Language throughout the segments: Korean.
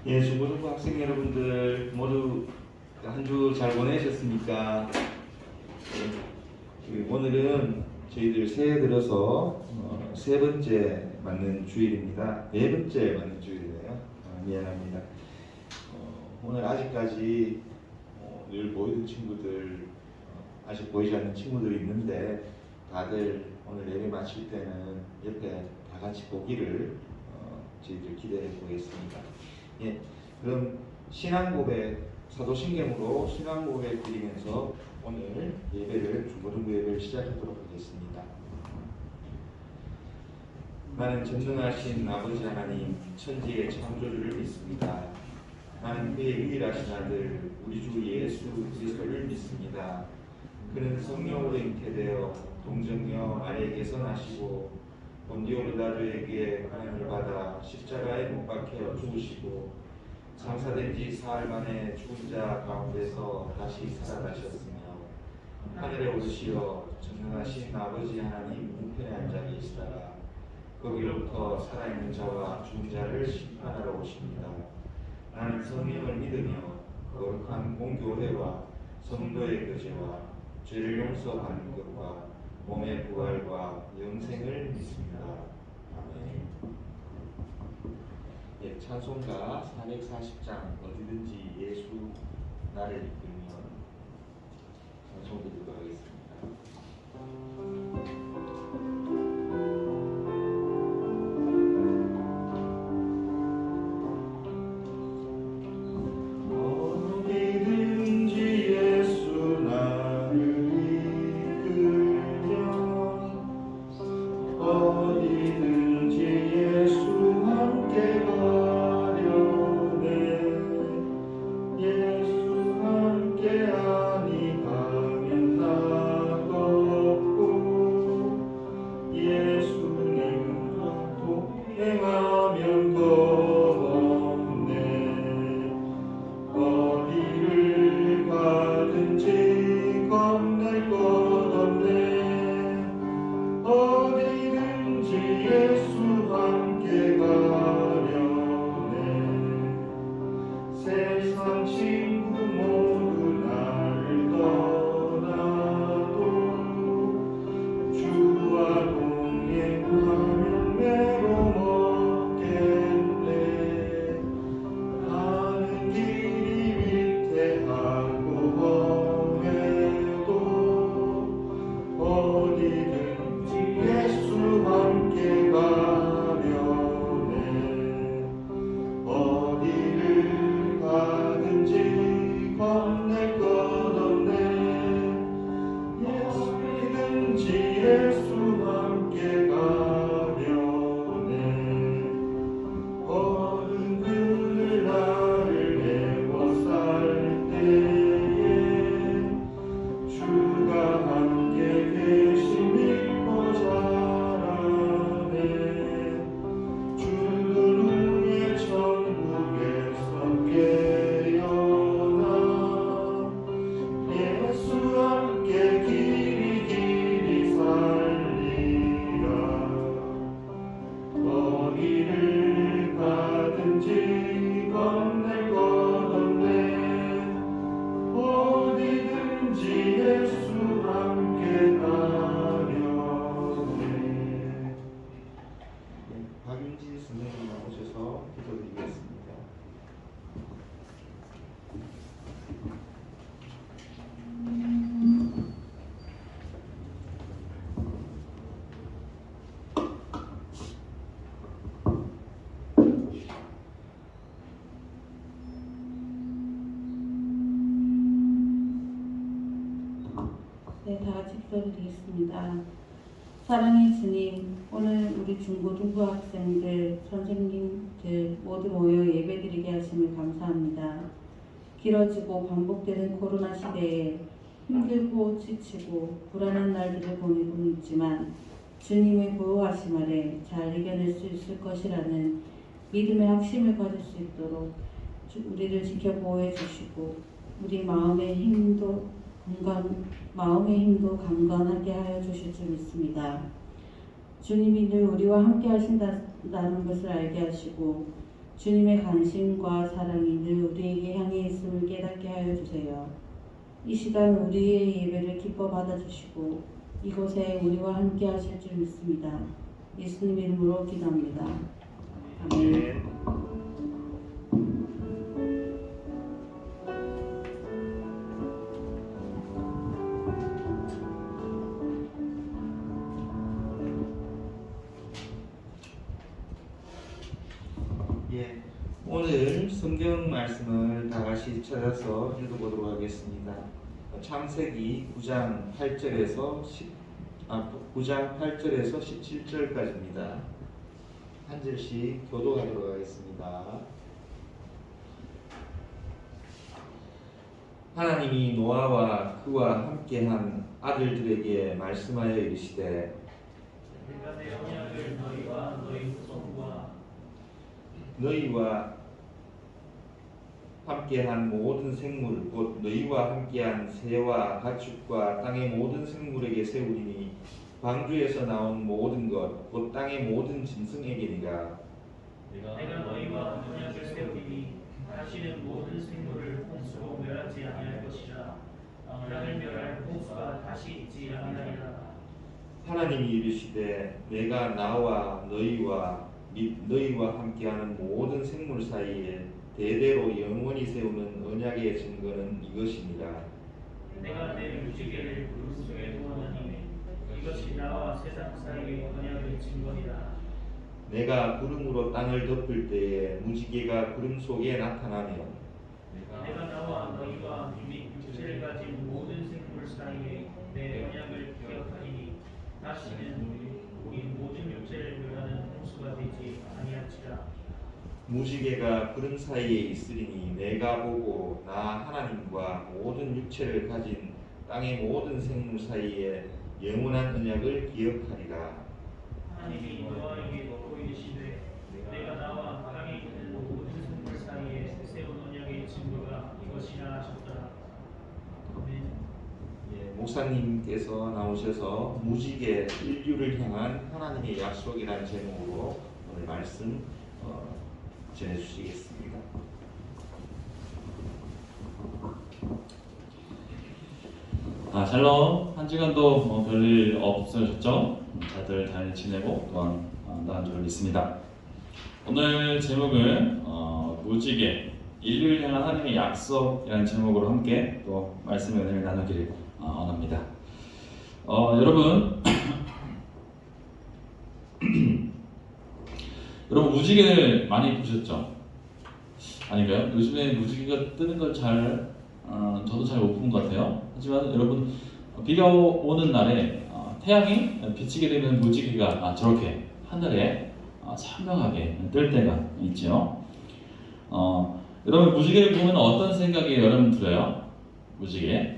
예, 중고등부 학생 여러분들 모두 한 주 잘 보내셨습니까? 예, 오늘은 저희들 새해 들어서 세 번째 맞는 주일입니다. 네 번째 맞는 주일이네요. 미안합니다. 오늘 아직까지 늘 보이던 친구들, 아직 보이지 않는 친구들이 있는데 다들 오늘 예배 마칠 때는 옆에 다 같이 보기를 저희들 기대해 보겠습니다. 예, 그럼 신앙고백, 사도신경으로 신앙고백 드리면서 오늘 예배를, 중고등부 예배를 시작하도록 하겠습니다. 나는 전능하신 아버지 하나님, 천지의 창조주를 믿습니다. 나는 그의 유일하신 아들, 우리 주 예수 그리스도를 믿습니다. 그는 성령으로 잉태되어 동정녀 마리아에게서 나시고 본디오 빌라도에게 고난을 받아 십자가에 못 박혀 죽으시고 장사된 지 사흘 만에 죽은 자 가운데서 다시 살아나셨으며 하늘에 오르시어 전능하신 아버지 하나님 우편에 앉아 계시다가 거기로부터 살아있는 자와 죽은 자를 심판하러 오십니다. 나는 성령을 믿으며 거룩한 공교회와 성도의 교제와 죄를 용서받는 것과 몸의 부활과 영생을 믿습니다. 아멘. 예, 찬송가 440장 어디든지 예수 나를 이끌면 찬송 드리도록 하겠습니다. 네, 다 같이 기도드리겠습니다. 사랑의 주님, 오늘 우리 중고등부 학생들, 선생님들 모두 모여 예배드리게 하심을 감사합니다. 길어지고 반복되는 코로나 시대에 힘들고 지치고 불안한 날들을 보내고 있지만 주님의 보호하심 아래 잘 이겨낼 수 있을 것이라는 믿음의 확신을 가질 수 있도록 우리를 지켜 보호해 주시고 우리 마음의 힘도 강건하게 하여 주실 줄 믿습니다. 주님이 늘 우리와 함께 하신다는 것을 알게 하시고 주님의 관심과 사랑이 늘 우리에게 향해 있음을 깨닫게 하여 주세요. 이 시간 우리의 예배를 기뻐 받아주시고 이곳에 우리와 함께 하실 줄 믿습니다. 예수님 이름으로 기도합니다. 아멘. 예, 오늘 성경 말씀을 다 같이 찾아서 읽어보도록 하겠습니다. 창세기 9장 8절에서 17절까지입니다. 한 절씩 교독하도록 하겠습니다. 하나님이 노아와 그와 함께한 아들들에게 말씀하여 이르시되 내가 내 언약을 너희와 너희 후손과 너희와 함께한 모든 생물 곧 너희와 함께한 새와 가축과 땅의 모든 생물에게 세우리니 방주에서 나온 모든 것 곧 땅의 모든 짐승에게니라. 내가 너희와 언약을 세우리니 다시는 모든 생물을 홍수로 멸하지 아니할 것이라. 땅을 멸할 홍수가 다시 있지 아니하리라. 하나님이 이르시되 내가 나와 너희와 및 너희와 함께하는 모든 생물 사이에 대대로 영원히 세우는 언약의 증거는 이것이니라. 내가 내 무지개를 구름 속에 두었느니 이것이 나와 세상 사이의 언약의 증거니라. 내가 구름으로 땅을 덮을 때에 무지개가 구름 속에 나타나며 내가 나와 너희와 및 육체를 가진 모든 생물 사이에 내 언약을 기억하리니 다시는 우리 모든 육체를 멸하는 홍수가 되지 아니할지라. 무지개가 구름 사이에 있으리니 내가 보고 나 하나님과 모든 육체를 가진 땅의 모든 생물 사이에 영원한 언약을 기억하리라. 하나님이 노아에게 또 이르시되 내가 나와 땅에 있는 모든 생물 사이에 세운 언약의 증거가 이것이라 하셨더라. 아멘. 예, 목사님께서 나오셔서 무지개 인류를 향한 하나님의 약속이라는 제목으로 오늘 말씀 전해주시겠습니다. 샬롬. 한 주간도 별일 없으셨죠? 다들 잘 지내고 또한 나은 줄 믿습니다. 오늘 제목은 무지개, 인류를 향한 하나님의 약속이라는 제목으로 함께 또 말씀의 은혜를 나누기를 원합니다. 여러분, 여러분 무지개를 많이 보셨죠? 아닌가요? 요즘에 무지개가 뜨는 걸 저도 잘 못 본 것 같아요. 하지만 여러분, 비가 오는 날에 태양이 비치게 되면 무지개가 저렇게 하늘에 선명하게 뜰 때가 있죠. 여러분 무지개를 보면 어떤 생각이 여러분 들어요? 무지개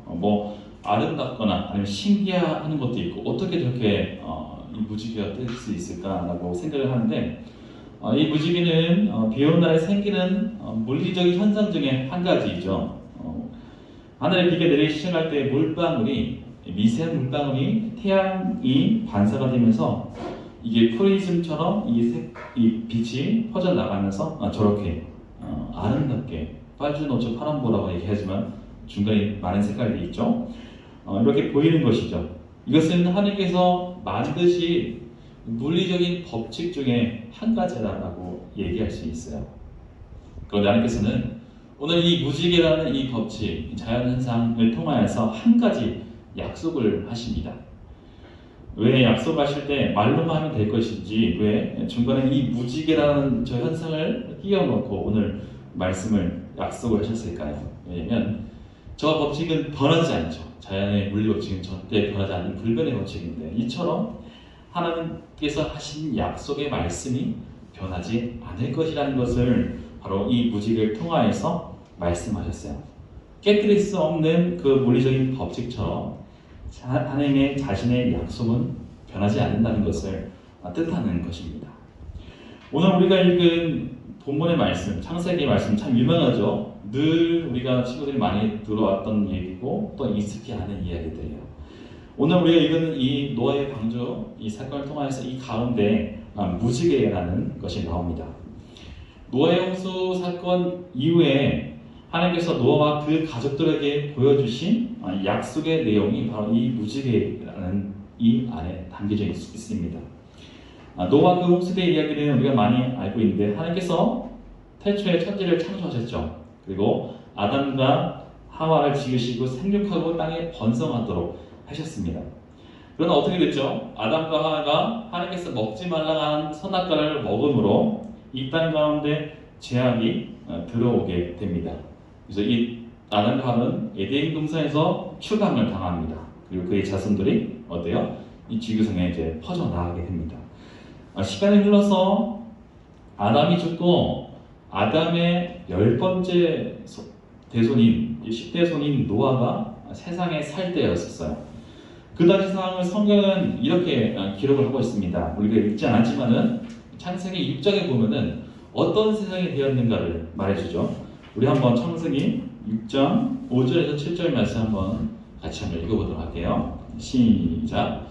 뭐 아름답거나 아니면 신기해하는 것도 있고 어떻게 저렇게 이 무지개가 뜰 수 있을까라고 생각을 하는데 이 무지개는 비 오는 날에 생기는 물리적인 현상 중에 한 가지이죠. 하늘에 비가 내리기 시작할 때 물방울이 미세한 물방울이 태양이 반사가 되면서 이게 프리즘처럼 이 빛이 퍼져 나가면서 저렇게 아름답게 빨주노초 파란보라고 얘기하지만 중간에 많은 색깔이 있죠. 이렇게 보이는 것이죠. 이것은 하나님께서 만드신 물리적인 법칙 중에 한 가지라고 얘기할 수 있어요. 그런데 하나님께서는 오늘 이 무지개라는 이 법칙, 자연현상을 통하여서 한 가지 약속을 하십니다. 왜 약속하실 때 말로만 하면 될 것인지 왜 중간에 이 무지개라는 저 현상을 끼워넣고 오늘 말씀을 약속을 하셨을까요? 왜냐하면 저 법칙은 변하지 않죠. 자연의 물리 법칙은 절대 변하지 않는 불변의 법칙인데 이처럼 하나님께서 하신 약속의 말씀이 변하지 않을 것이라는 것을 바로 이 무지개를 통하여서 말씀하셨어요. 깨뜨릴 수 없는 그 물리적인 법칙처럼 하나님의 자신의 약속은 변하지 않는다는 것을 뜻하는 것입니다. 오늘 우리가 읽은 본문의 말씀, 창세기 말씀 참 유명하죠. 늘 우리가 친구들이 많이 들어왔던 얘기고 또 익숙히 아는 이야기들이에요. 오늘 우리가 읽은 이 노아의 방주 이 사건을 통해서 이 가운데 무지개라는 것이 나옵니다. 노아의 홍수 사건 이후에 하나님께서 노아와 그 가족들에게 보여주신 약속의 내용이 바로 이 무지개라는 이 안에 담겨져 있습니다. 노아 그 홍수의 이야기는 우리가 많이 알고 있는데 하나님께서 태초에 천지를 창조하셨죠. 그리고 아담과 하와를 지으시고 생육하고 땅에 번성하도록 하셨습니다. 그러나 어떻게 됐죠? 아담과 하와가 하나님께서 먹지 말라고 한 선악과를 먹음으로 이 땅 가운데 죄악이 들어오게 됩니다. 그래서 이 아담과 하와는 에덴 동산에서 추방을 당합니다. 그리고 그의 자손들이 어때요? 이 지구상에 이제 퍼져나가게 됩니다. 시간이 흘러서 아담이 죽고 아담의 10번째 대손인 10대손인 노아가 세상에 살 때였었어요. 그 당시 상황을 성경은 이렇게 기록을 하고 있습니다. 우리가 읽지 않았지만은 창세기 6장에 보면은 어떤 세상이 되었는가를 말해주죠. 우리 한번 창세기 6장 5절에서 7절 말씀 한번 같이 한번 읽어보도록 할게요. 시작.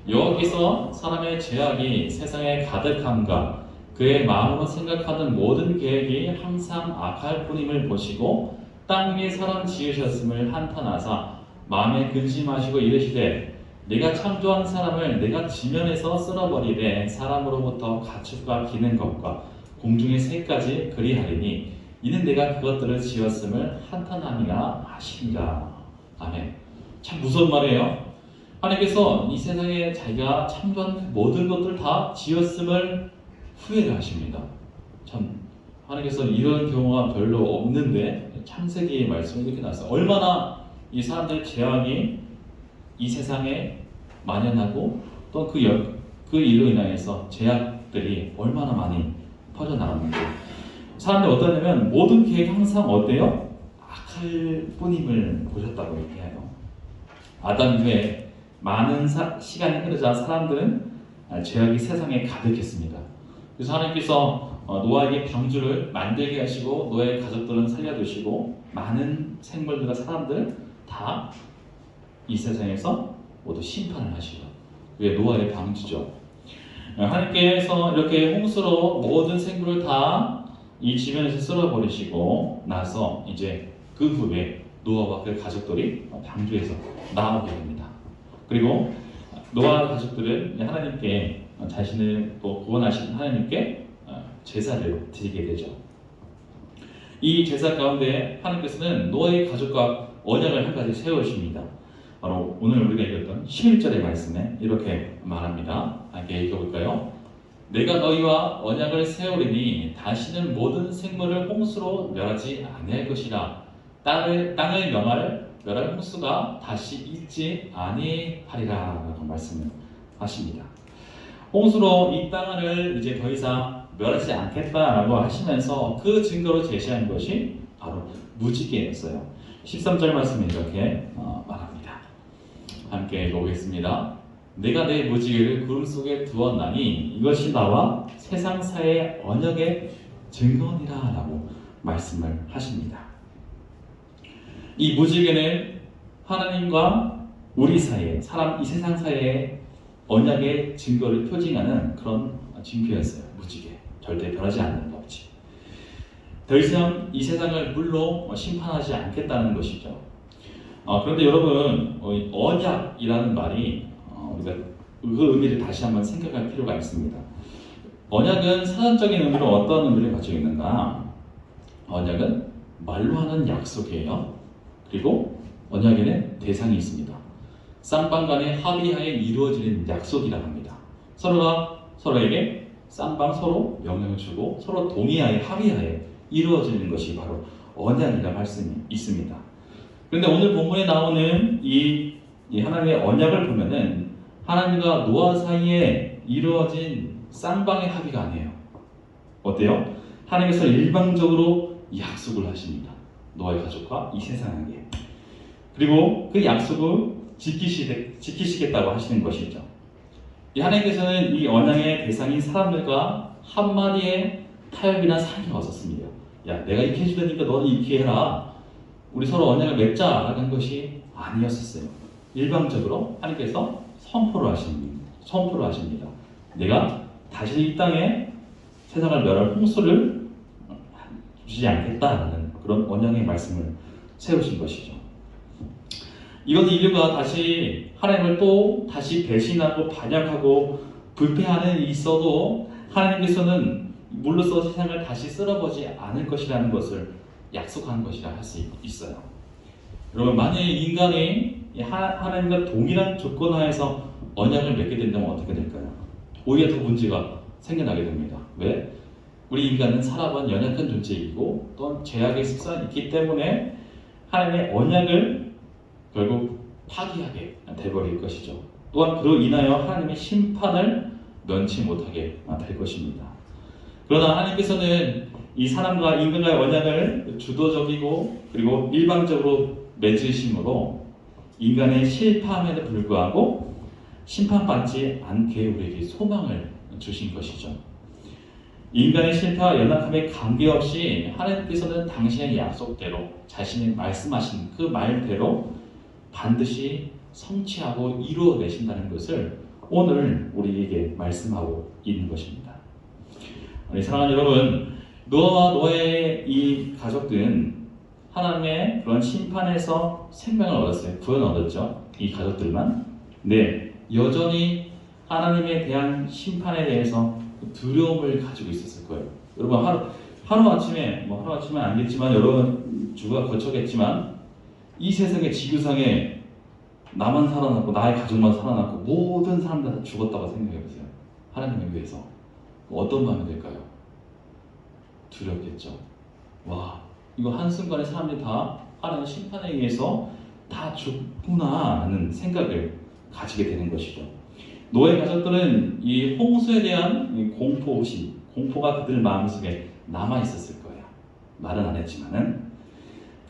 여호와께서 사람의 죄악이 세상에 가득함과 그의 마음으로 생각하는 모든 계획이 항상 악할 뿐임을 보시고 땅 위에 사람 지으셨음을 한탄하사 마음에 근심하시고 이르시되 내가 창조한 사람을 내가 지면에서 쓸어버리되 사람으로부터 가축과 기는 것과 공중의 새까지 그리하리니 이는 내가 그것들을 지었음을 한탄함이라 하신가. 아멘. 참 무서운 말이에요. 하나님께서 이 세상에 자기가 창조한 모든 것들을 다 지었음을 후회를 하십니다. 참 하나님께서 이런 경우가 별로 없는데 창세기의 말씀이 이렇게 나왔어요. 얼마나 이 사람들의 죄악이 이 세상에 만연하고 또 그 일로 인하여서 죄악들이 얼마나 많이 퍼져나갔는지. 사람들이 어떠냐면 모든 계획이 항상 어때요? 악할 뿐임을 보셨다고 얘기해요. 아담 후에 많은 시간이 흐르자 사람들은 죄악이 세상에 가득했습니다. 그래서 하나님께서 노아에게 방주를 만들게 하시고 노아의 가족들은 살려두시고 많은 생물들과 사람들 다 이 세상에서 모두 심판을 하시고 그게 노아의 방주죠. 하나님께서 이렇게 홍수로 모든 생물을 다 이 지면에서 쓸어버리시고 나서 이제 그 후에 노아와 그 가족들이 방주에서 나오게 됩니다. 그리고 노아 가족들은 하나님께 자신을 또 구원하신 하나님께 제사를 드리게 되죠. 이 제사 가운데 하나님께서는 노아의 가족과 언약을 한 가지 세우십니다. 바로 오늘 우리가 읽었던 11절의 말씀에 이렇게 말합니다. 함께 읽어볼까요? 내가 너희와 언약을 세우리니 다시는 모든 생물을 홍수로 멸하지 아니할 것이라. 땅을 멸할 홍수가 다시 있지 아니하리라 라고 말씀을 하십니다. 홍수로 이 땅을 이제 더 이상 멸하지 않겠다라고 하시면서 그 증거로 제시한 것이 바로 무지개였어요. 13절 말씀에 이렇게 말합니다. 함께 읽어보겠습니다. 내가 내 무지개를 구름 속에 두었나니 이것이 나와 세상 사이의 언약의 증거니라 라고 말씀을 하십니다. 이 무지개는 하나님과 우리 사이에 이 세상 사이의 언약의 증거를 표징하는 그런 징표였어요. 무지개. 절대 변하지 않는 법칙. 더 이상 이 세상을 물로 심판하지 않겠다는 것이죠. 그런데 여러분 언약이라는 말이 우리가 그 의미를 다시 한번 생각할 필요가 있습니다. 언약은 사전적인 의미로 어떤 의미를 가지고 있는가? 언약은 말로 하는 약속이에요. 그리고 언약에는 대상이 있습니다. 쌍방 간의 합의하에 이루어지는 약속이라 합니다. 서로가 서로에게 쌍방 서로 명령을 주고 서로 동의하에 합의하에 이루어지는 것이 바로 언약이라는 말씀이 있습니다. 그런데 오늘 본문에 나오는 이 하나님의 언약을 보면은 하나님과 노아 사이에 이루어진 쌍방의 합의가 아니에요. 어때요? 하나님께서 일방적으로 약속을 하십니다. 노아의 가족과 이 세상에게. 그리고 그 약속을 지키시겠다고 하시는 것이죠. 하나님께서는 이 언약의 대상인 사람들과 한마디의 타협이나 상의가 없었습니다. 야, 내가 이렇게 해주려니까 너는 이렇게 해라. 우리 서로 언약을 맺자라는 것이 아니었었어요. 일방적으로 하나님께서 선포를 하십니다. 내가 다시 이 땅에 세상을 멸할 홍수를 주지 않겠다라는 그런 언약의 말씀을 세우신 것이죠. 이것은 인류가 다시 하나님을 또 다시 배신하고 반역하고 불패하는 일이 있어도 하나님께서는 물로써 세상을 다시 쓸어보지 않을 것이라는 것을 약속한 것이라 할 수 있어요. 여러분, 만약 인간이 하나님과 동일한 조건 하에서 언약을 맺게 된다면 어떻게 될까요? 오히려 더 문제가 생겨나게 됩니다. 왜? 우리 인간은 살아본 연약한 존재이고 또 죄악의 습성이 있기 때문에 하나님의 언약을 결국 파기하게 되버릴 것이죠. 또한 그로 인하여 하나님의 심판을 면치 못하게 될 것입니다. 그러나 하나님께서는 이 사람과 인간과의 언약을 주도적이고 그리고 일방적으로 맺으심으로 인간의 실패함에도 불구하고 심판받지 않게 우리에게 소망을 주신 것이죠. 인간의 실패와 연약함에 관계없이 하나님께서는 당신의 약속대로 자신이 말씀하신 그 말대로 반드시 성취하고 이루어내신다는 것을 오늘 우리에게 말씀하고 있는 것입니다. 우리 사랑하는 여러분, 너와 너의 이 가족들은 하나님의 그런 심판에서 생명을 얻었어요. 구원을 얻었죠. 이 가족들만. 네, 여전히 하나님에 대한 심판에 대해서 두려움을 가지고 있었을 거예요. 여러분, 하루아침에 아니겠지만 여러분 주가 거쳤겠지만 이 세상의 지구상에 나만 살아남고 나의 가족만 살아남고 모든 사람들 다 죽었다고 생각해보세요. 하나님에 위해서 어떤 마음이 될까요? 두렵겠죠. 와, 이거 한순간에 사람들이 다 하나님의 심판에 의해서 다 죽구나 하는 생각을 가지게 되는 것이죠. 노예 가족들은 이 홍수에 대한 공포심, 공포가 그들 마음속에 남아 있었을 거예요. 말은 안 했지만은.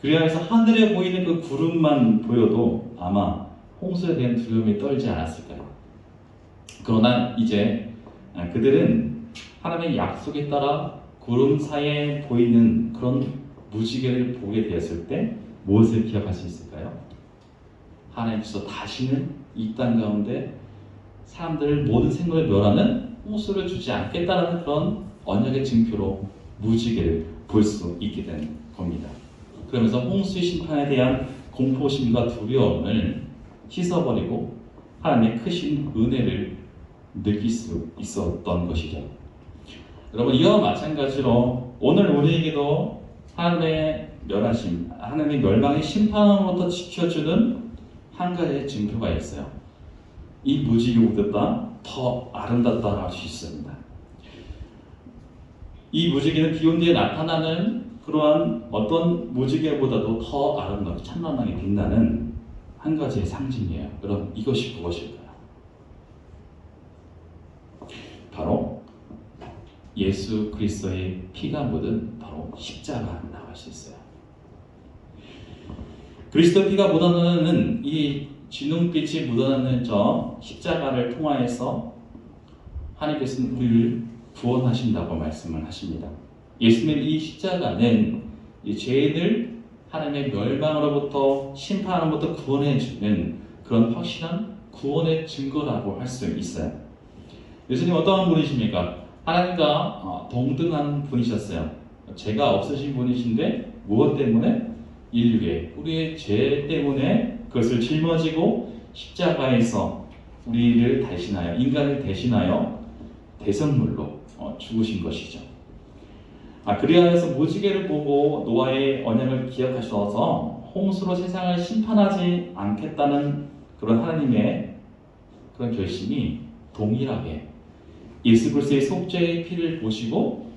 그래서 하늘에 보이는 그 구름만 보여도 아마 홍수에 대한 두려움이 떨지 않았을까요? 그러나 이제 그들은 하나님의 약속에 따라 구름 사이에 보이는 그런 무지개를 보게 되었을 때 무엇을 기억할 수 있을까요? 하나님께서 다시는 이 땅 가운데 사람들 모든 생명을 멸하는 홍수를 주지 않겠다는 그런 언약의 증표로 무지개를 볼 수 있게 되는 겁니다. 그러면서 홍수의 심판에 대한 공포심과 두려움을 씻어버리고 하나님의 크신 은혜를 느낄 수 있었던 것이죠. 여러분, 이와 마찬가지로 오늘 우리에게도 하나님의 멸하심, 하나님의 멸망의 심판으로부터 지켜주는 한 가지의 증표가 있어요. 이 무지개보다 더 아름답다고 할 수 있습니다. 이 무지개는 비온 뒤에 나타나는 그러한 어떤 무지개보다도 더 아름답고 찬란하게 빛나는 한 가지의 상징이에요. 여러분, 이것이 무엇일까요? 바로 예수 그리스도의 피가 묻은 바로 십자가라고 할 수 있어요. 그리스도 피가 묻어나는 이 진홍빛이 묻어나는 저 십자가를 통하여서 하나님께서는 우리를 구원하신다고 말씀을 하십니다. 예수님의 이 십자가는 이 죄인을 하나님의 멸망으로부터 심판으로부터 구원해 주는 그런 확실한 구원의 증거라고 할 수 있어요. 예수님 어떠한 분이십니까? 하나님과 동등한 분이셨어요. 죄가 없으신 분이신데 무엇 때문에? 인류의 우리의 죄 때문에 그것을 짊어지고 십자가에서 우리를 대신하여 인간을 대신하여 대성물로 죽으신 것이죠. 그리하여서 무지개를 보고 노아의 언약을 기억하셔서 홍수로 세상을 심판하지 않겠다는 그런 하나님의 그런 결심이 동일하게 예수 그리스도의 속죄의 피를 보시고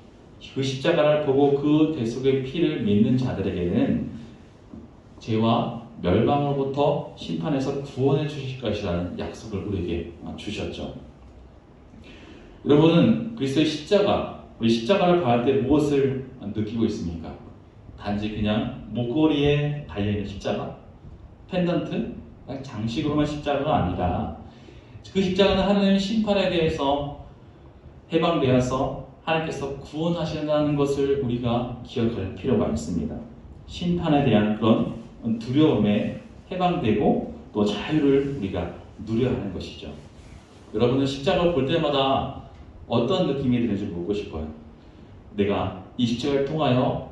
그 십자가를 보고 그 대속의 피를 믿는 자들에게는 죄와 멸망으로부터 심판에서 구원해 주실 것이라는 약속을 우리에게 주셨죠. 여러분은 그리스도의 십자가, 우리 십자가를 바랄 때 무엇을 느끼고 있습니까? 단지 그냥 목걸이에 달려있는 십자가? 펜던트? 장식으로만 십자가가 아니라 그 십자가는 하나님의 심판에 대해서 해방되어서 하나님께서 구원하신다는 것을 우리가 기억할 필요가 있습니다. 심판에 대한 그런 두려움에 해방되고 또 자유를 우리가 누려야 하는 것이죠. 여러분은 십자가를 볼 때마다 어떤 느낌이 드는지 묻고 싶어요. 내가 이 십자가를 통하여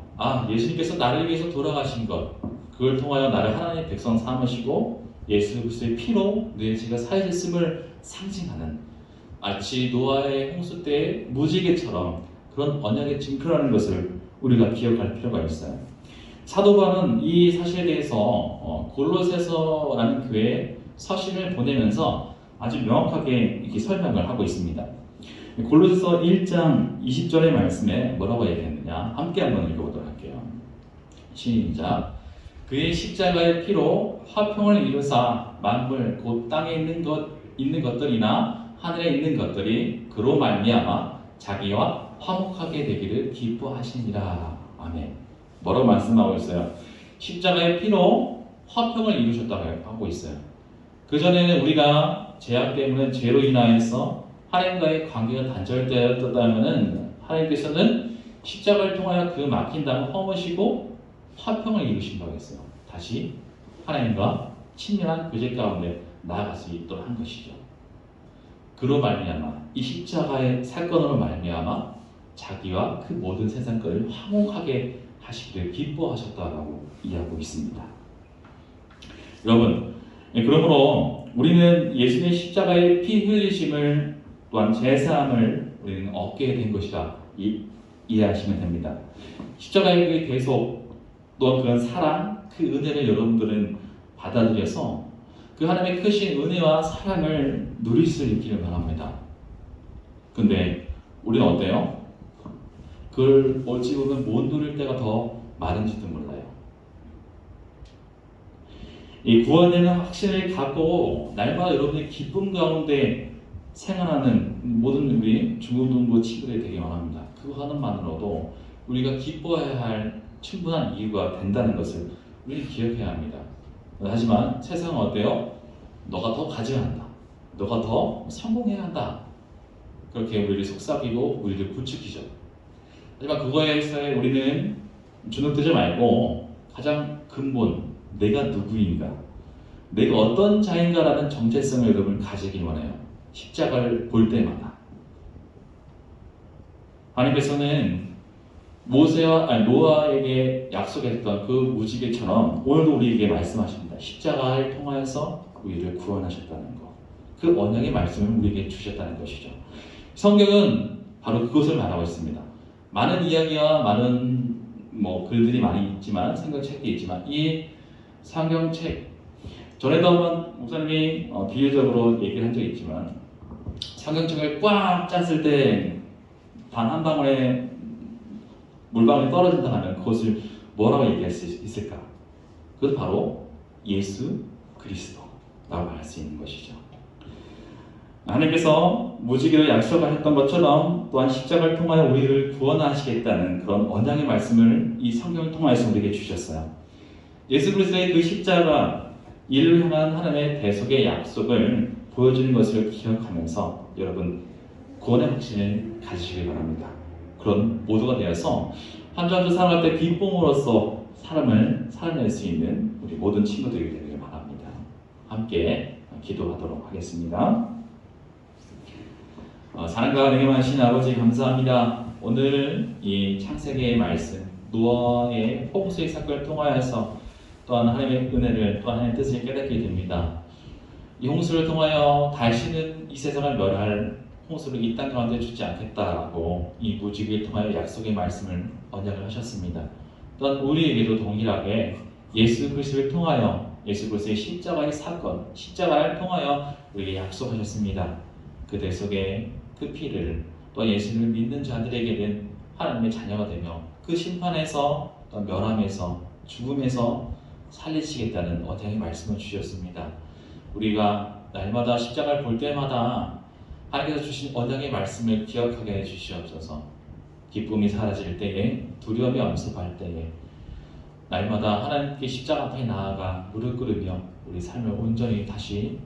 예수님께서 나를 위해서 돌아가신 것, 그걸 통하여 나를 하나님의 백성 삼으시고 예수 그리스도의 피로 내 죄가 사해졌음을 상징하는, 마치 노아의 홍수 때의 무지개처럼 그런 언약의 증표라는 것을 우리가 기억할 필요가 있어요. 사도 바울은 이 사실에 대해서 골로새서라는 교회에 서신을 보내면서 아주 명확하게 이렇게 설명을 하고 있습니다. 골로새서 1장 20절의 말씀에 뭐라고 얘기했느냐, 함께 한번 읽어보도록 할게요. 시작. 그의 십자가의 피로 화평을 이루사 만물 곧 땅에 있는 것들이나 하늘에 있는 것들이 그로 말미암아 자기와 화목하게 되기를 기뻐하시니라. 아멘. 뭐라고 말씀하고 있어요? 십자가의 피로 화평을 이루셨다고 하고 있어요. 그전에는 우리가 죄악 때문에 죄로 인하여서 하나님과의 관계가 단절되었다면 하나님께서는 십자가를 통하여 그 막힌 담을 허무시고 화평을 이루신다고 했어요. 다시 하나님과 친밀한 교제 가운데 나아갈 수 있도록 한 것이죠. 그로 말미암아, 이 십자가의 사건으로 말미암아 자기와 그 모든 세상 것을 화목하게 하시기를 기뻐하셨다라고 이해하고 있습니다. 여러분, 그러므로 우리는 예수님의 십자가의 피 흘리심을 또한 제사함을 우리는 얻게 된 것이라 이해하시면 됩니다. 십자가의 그 대속 또한 그런 사랑, 그 은혜를 여러분들은 받아들여서 그 하나님의 크신 은혜와 사랑을 누릴 수 있기를 바랍니다. 근데 우리는 어때요? 그걸 어찌 보면 못 누릴 때가 더 많은지도 몰라요. 이 구원에 대한 확신을 갖고 날마다 여러분의 기쁨 가운데 생활하는 모든 우리 중고등부 친구들이 되게 많습니다. 그거 하나만으로도 우리가 기뻐해야 할 충분한 이유가 된다는 것을 우리는 기억해야 합니다. 하지만 세상은 어때요? 너가 더 가져야 한다. 너가 더 성공해야 한다. 그렇게 우리를 속삭이고 우리를 부추기죠. 하지만 그거에 우리는 주눅들지 말고 가장 근본, 내가 누구인가, 내가 어떤 자인가라는 정체성을 여러분 가지길 원해요. 십자가를 볼 때마다 하나님께서는 노아에게 약속했던 그 무지개처럼 오늘도 우리에게 말씀하십니다. 십자가를 통하여서 우리를 구원하셨다는 것, 그 언약의 말씀을 우리에게 주셨다는 것이죠. 성경은 바로 그것을 말하고 있습니다. 많은 이야기와 많은 글들이 많이 있지만, 성경책이 있지만, 이 성경책, 전에도 한번 목사님이 비유적으로 얘기를 한 적이 있지만, 성경책을 꽉 짰을 때 단 한 방울의 물방울이 떨어진다 하면 그것을 뭐라고 얘기할 수 있을까? 그것은 바로 예수 그리스도라고 할 수 있는 것이죠. 하나님께서 무지개로 약속하셨던 것처럼 또한 십자가를 통하여 우리를 구원하시겠다는 그런 언약의 말씀을 이 성경을 통하여서 우리에게 주셨어요. 예수 그리스도의 그 십자가, 이를 향한 하나님의 대속의 약속을 보여주는 것을 기억하면서 여러분 구원의 확신을 가지시길 바랍니다. 그런 모두가 되어서 한 주 한 주 살아갈 때 기쁨으로써 삶을 살아낼 수 있는 우리 모든 친구들이 되기를 바랍니다. 함께 기도하도록 하겠습니다. 사랑과 은혜하신 아버지 감사합니다. 오늘 이 창세기의 말씀, 노아의 홍수의 사건을 통하여서 또한 하나님의 은혜를, 또 하나님의 뜻을 깨닫게 됩니다. 이 홍수를 통하여 다시는 이 세상을 멸할 홍수를 이 땅 가운데 주지 않겠다라고 이 무지개를 통하여 약속의 말씀을 언약을 하셨습니다. 또한 우리에게도 동일하게 예수 그리스도를 통하여, 예수 그리스도의 십자가의 사건, 십자가를 통하여 우리에게 약속하셨습니다. 그 대속의 그 피를 또 예수를 믿는 자들에게는 하나님의 자녀가 되며 그 심판에서 또 멸함에서 죽음에서 살리시겠다는 언약의 말씀을 주셨습니다. 우리가 날마다 십자가를 볼 때마다 하나님께서 주신 언약의 말씀을 기억하게 해주시옵소서. 기쁨이 사라질 때에, 두려움이 엄습할 때에 날마다 하나님께 십자가 앞에 나아가 무릎 꿇으며 우리 삶을 온전히 다시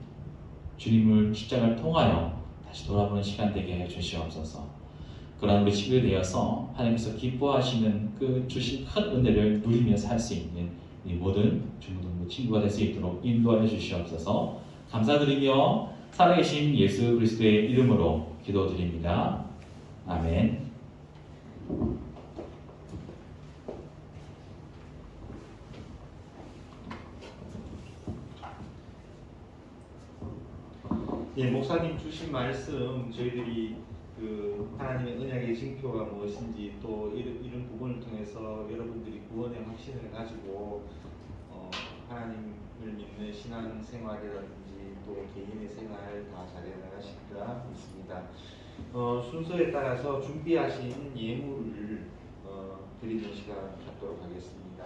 주님을 십자가를 통하여 다시 돌아보는 시간 되게 해주시옵소서. 그러한 우리 친구들이 되어서 하나님께서 기뻐하시는 그 주신 큰 은혜를 누리며 살 수 있는 이 모든 중고등부 친구가 될 수 있도록 인도하여 주시옵소서. 감사드리며 살아계신 예수 그리스도의 이름으로 기도드립니다. 아멘. 예, 목사님 주신 말씀 저희들이 그 하나님의 언약의 징표가 무엇인지 또 이런 부분을 통해서 여러분들이 구원의 확신을 가지고 하나님을 믿는 신앙 생활이라든지 또 개인의 생활 다 잘해 나가실까 믿습니다. 순서에 따라서 준비하신 예물을 드리는 시간 갖도록 하겠습니다.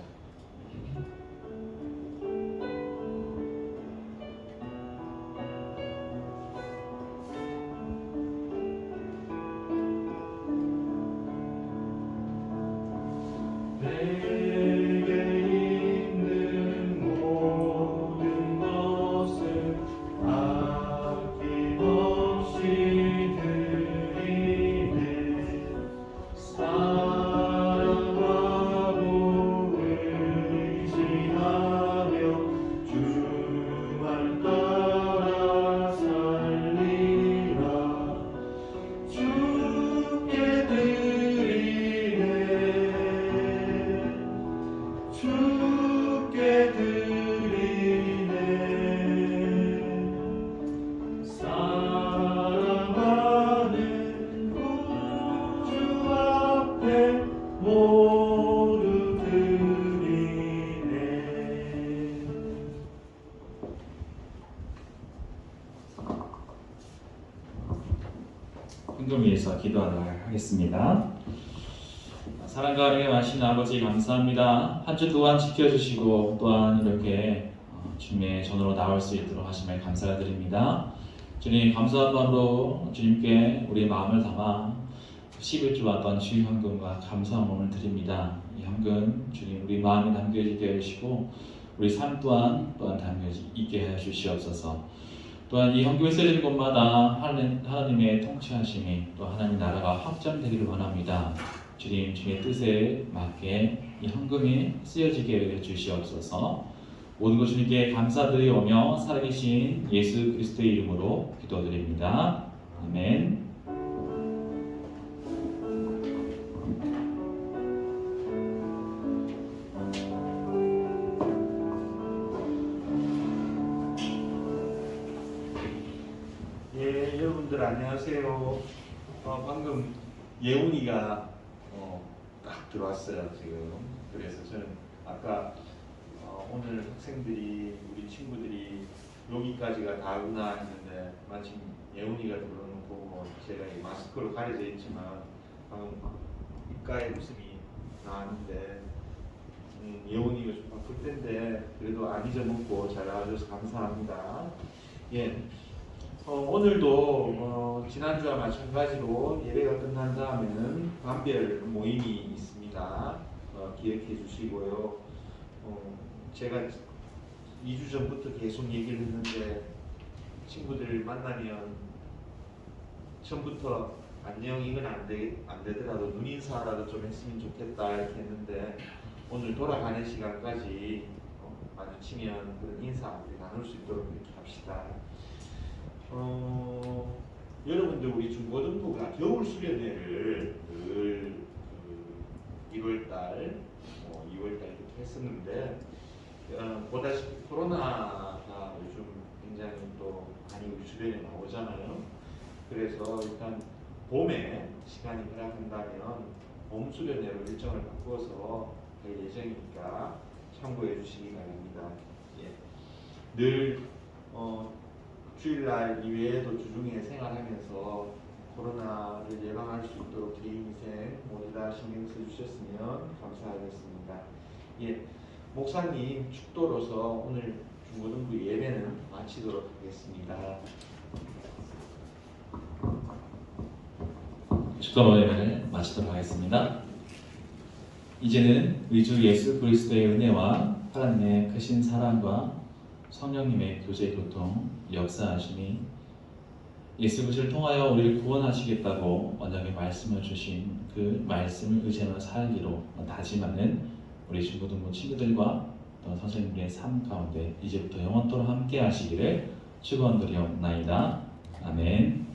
헌금 위해서 기도하도록 하겠습니다. 사랑과 은혜가 많으신 아버지 감사합니다. 한 주 동안 지켜주시고 또한 이렇게 주님의 전으로 나올 수 있도록 하심을 감사드립니다. 주님 감사한 마음으로 주님께 우리의 마음을 담아 11주와 또한 주일 헌금과 감사한 마음을 드립니다. 이 헌금 주님 우리 마음에 담겨지게 해주시고 우리 삶 또한 담겨있게 해 주시옵소서. 또한 이 헌금이 쓰여지는 곳마다 하나님의 통치하심이 또 하나님 나라가 확장되기를 원합니다. 주님의 뜻에 맞게 이 헌금이 쓰여지게 해 주시옵소서. 모든 것 주님께 감사드리오며 살아계신 예수 그리스도의 이름으로 기도드립니다. 아멘. 예, 여러분들 안녕하세요. 방금 예훈이가 딱 들어왔어요 지금. 그래서 저는 아까 오늘 학생들이 우리 친구들이 여기까지가 다구나 했는데 마침 예훈이가 들어오는 거 보고 제가 이 마스크로 가려져 있지만 방금 입가에 웃음이 나왔는데 예훈이가 좀 바쁠 텐데 그래도 안 잊어먹고 잘 나와줘서 감사합니다. 예. 오늘도 지난주와 마찬가지로 예배가 끝난 다음에는 반별 모임이 있습니다. 기억해 주시고요. 제가 2주 전부터 계속 얘기를 했는데 친구들 만나면 처음부터 안녕 이건 안 되더라도 눈인사라도 좀 했으면 좋겠다 이렇게 했는데 오늘 돌아가는 시간까지 마주치면 그런 인사 나눌 수 있도록 이렇게 합시다. 여러분들 우리 중고등부가 겨울 수련회를 늘 1월달, 2월달 이렇게 했었는데 보다시피 코로나가 요즘 굉장히 또 많이 우리 주변에 나오잖아요. 그래서 일단 봄에 시간이 허락한다면 봄 수련회로 일정을 바꿔서 할 예정이니까 참고해 주시기 바랍니다. 예. 늘 주일날 이외에도 주중에 생활하면서 코로나를 예방할 수 있도록 개인위생 모두 다 신경 써주셨으면 감사하겠습니다. 예, 목사님 축도로서 오늘 중고등부 예배는 마치도록 하겠습니다. 축도 예배를 마치도록 하겠습니다. 이제는 우리 주 예수 그리스도의 은혜와 하나님의 크신 사랑과 성령님의 교제 교통 역사하심이 예수 그리스도를 통하여 우리를 구원하시겠다고 언약의 말씀을 주신 그 말씀을 의지하며 살기로 다짐하는 우리 중고등부 친구들과 또 선생님들의 삶 가운데 이제부터 영원토록 함께 하시기를 축원드리옵나이다. 아멘.